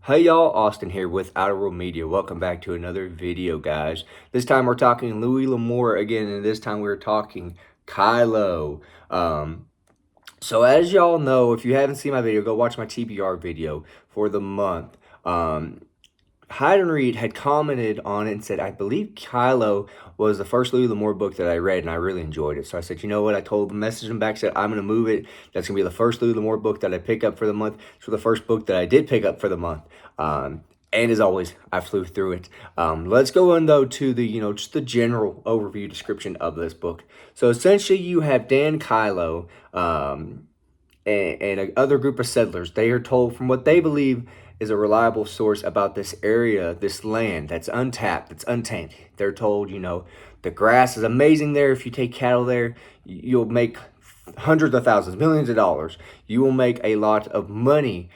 Hey y'all, Austin here with Outer World Media. Welcome back to another video, guys. This time we're talking Louis Lamour again, and this time we're talking Killoe. So as y'all know, if you haven't seen my video, go watch my TBR video for the month. Hyde and Reed had commented on it and said, I believe Killoe was the first Louis Lamour book that I read, and I really enjoyed it. So I said, you know what? I told them, messaged them back, said, I'm going to move it. That's going to be the first Louis Lamour book that I pick up for the month. So the first book that I did pick up for the month. And as always, I flew through it. Let's go in, though, to the, just the general overview description of this book. So essentially, you have Dan Killoe, and another group of settlers. They are told from what they believe is a reliable source about this area, this land that's untapped, that's untamed. They're told, the grass is amazing there. If you take cattle there, you'll make hundreds of thousands, millions of dollars. You will make a lot of money.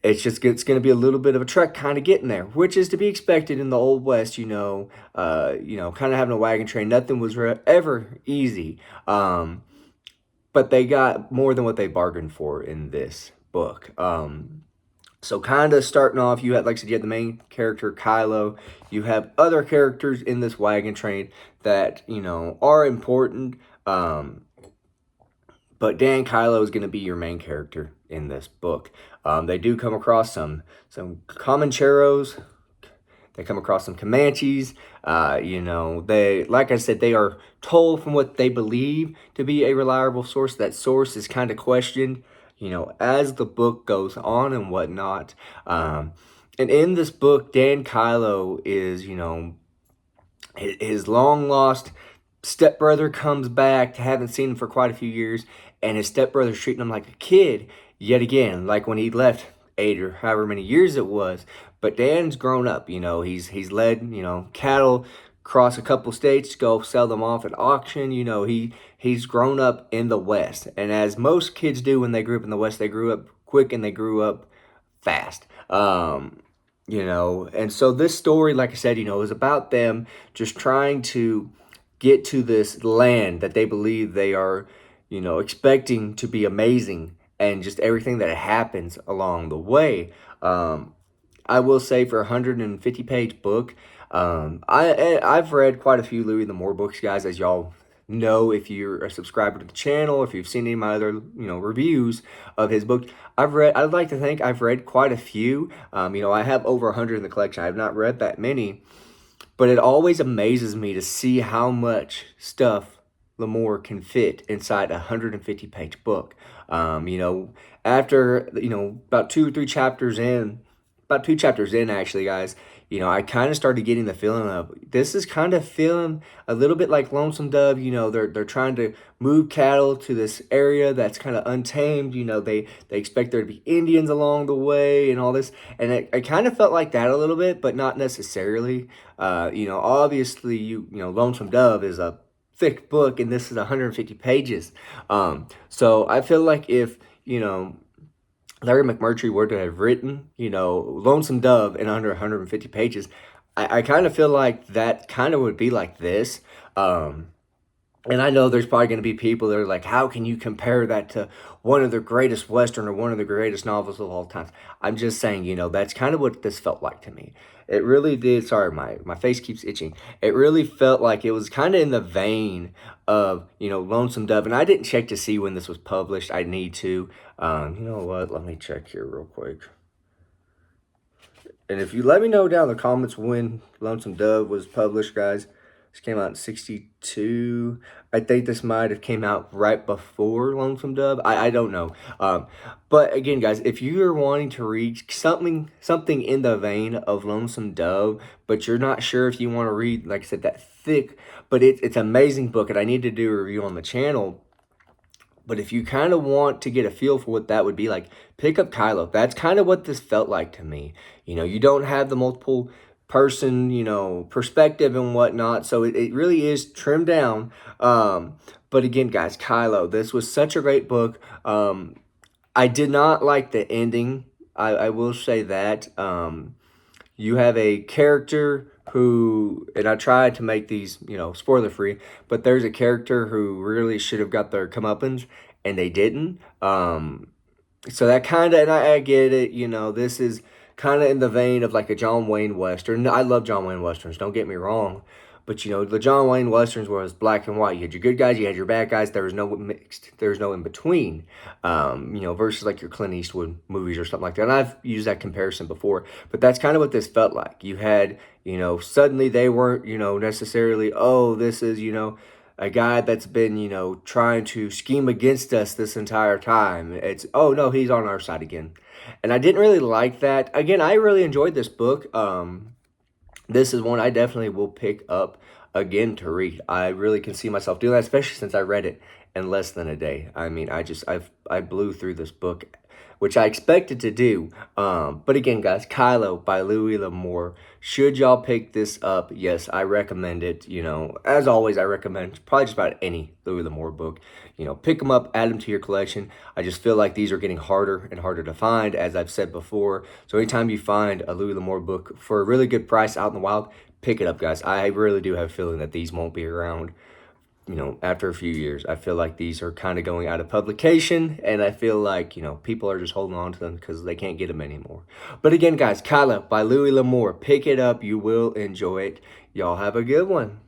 It's going to be a little bit of a trek kind of getting there, which is to be expected in the Old West, kind of having a wagon train. Nothing was ever easy. But they got more than what they bargained for in this book. So kind of starting off, you had, like I said, you had the main character, Killoe. You have other characters in this wagon train that, are important. But Dan Killoe is going to be your main character in this book. They do come across some Comancheros. They come across some Comanches. They, like I said, they are told from what they believe to be a reliable source. That source is kind of questioned, as the book goes on and whatnot. And in this book, Dan Killoe is, his long lost stepbrother comes back. Haven't seen him for quite a few years, and his stepbrother's treating him like a kid yet again, like when he left 8 or however many years it was. But Dan's grown up, he's led, cattle across a couple states, go sell them off at auction. He's grown up in the West. And as most kids do when they grew up in the West, they grew up quick and they grew up fast. And so this story, like I said, is about them just trying to get to this land that they believe they are, expecting to be amazing, and just everything that happens along the way. I will say, for a 150-page book, I've read quite a few Louis Lamour books, guys, as y'all know if you're a subscriber to the channel, if you've seen any of my other, reviews of his book. I'd like to think I've read quite a few. I have over 100 in the collection. I have not read that many, but it always amazes me to see how much stuff Lamour can fit inside a 150-page book. After, about 2 or 3 chapters in, about 2 chapters in, actually, guys, I kind of started getting the feeling of, this is kind of feeling a little bit like Lonesome Dove. They're trying to move cattle to this area that's kind of untamed. They expect there to be Indians along the way and all this. And I kind of felt like that a little bit, but not necessarily. Obviously, Lonesome Dove is a thick book, and this is 150 pages. So I feel like if, Larry McMurtry were to have written, Lonesome Dove in under 150 pages, I kind of feel like that kind of would be like this. And I know there's probably going to be people that are like, how can you compare that to one of the greatest Western or one of the greatest novels of all time? I'm just saying, that's kind of what this felt like to me. It really did. Sorry, my face keeps itching. It really felt like it was kind of in the vein of, Lonesome Dove. And I didn't check to see when this was published. I need to. You know what? Let me check here real quick. And if you let me know down in the comments when Lonesome Dove was published, guys. This came out in 62. I think this might have came out right before Lonesome Dove. I don't know. But again, guys, if you are wanting to read something in the vein of Lonesome Dove, but you're not sure if you want to read, like I said, that thick, but it's an amazing book, and I need to do a review on the channel. But if you kind of want to get a feel for what that would be like, pick up Killoe. That's kind of what this felt like to me. You don't have the multiple person, perspective and whatnot. So it really is trimmed down. But again, guys, Killoe, this was such a great book. I did not like the ending. I will say that. You have a character who, and I tried to make these, spoiler free, but there's a character who really should have got their comeuppance, and they didn't. So that kind of, and I get it, this is kind of in the vein of like a John Wayne Western. I love John Wayne Westerns, don't get me wrong. But you know, the John Wayne Westerns was black and white. You had your good guys, you had your bad guys. There was no mixed. There was no in between. You know, versus like your Clint Eastwood movies or something like that. And I've used that comparison before, but that's kind of what this felt like. You had, you know, suddenly they weren't, you know, necessarily, oh, this is, you know, a guy that's been, you know, trying to scheme against us this entire time. It's, oh no, he's on our side again. And I didn't really like that. Again, I really enjoyed this book. This is one I definitely will pick up again to read. I really can see myself doing that, especially since I read it in less than a day. I mean, I blew through this book, which I expected to do. But again, guys, Killoe by Louis Lamour. Should y'all pick this up? Yes, I recommend it. You know, as always, I recommend probably just about any Louis Lamour book. You know, pick them up, add them to your collection. I just feel like these are getting harder and harder to find, as I've said before. So anytime you find a Louis Lamour book for a really good price out in the wild, pick it up, guys. I really do have a feeling that these won't be around, you know, after a few years. I feel like these are kind of going out of publication, and I feel like, you know, people are just holding on to them because they can't get them anymore. But again, guys, Killoe by Louis Lamour. Pick it up. You will enjoy it. Y'all have a good one.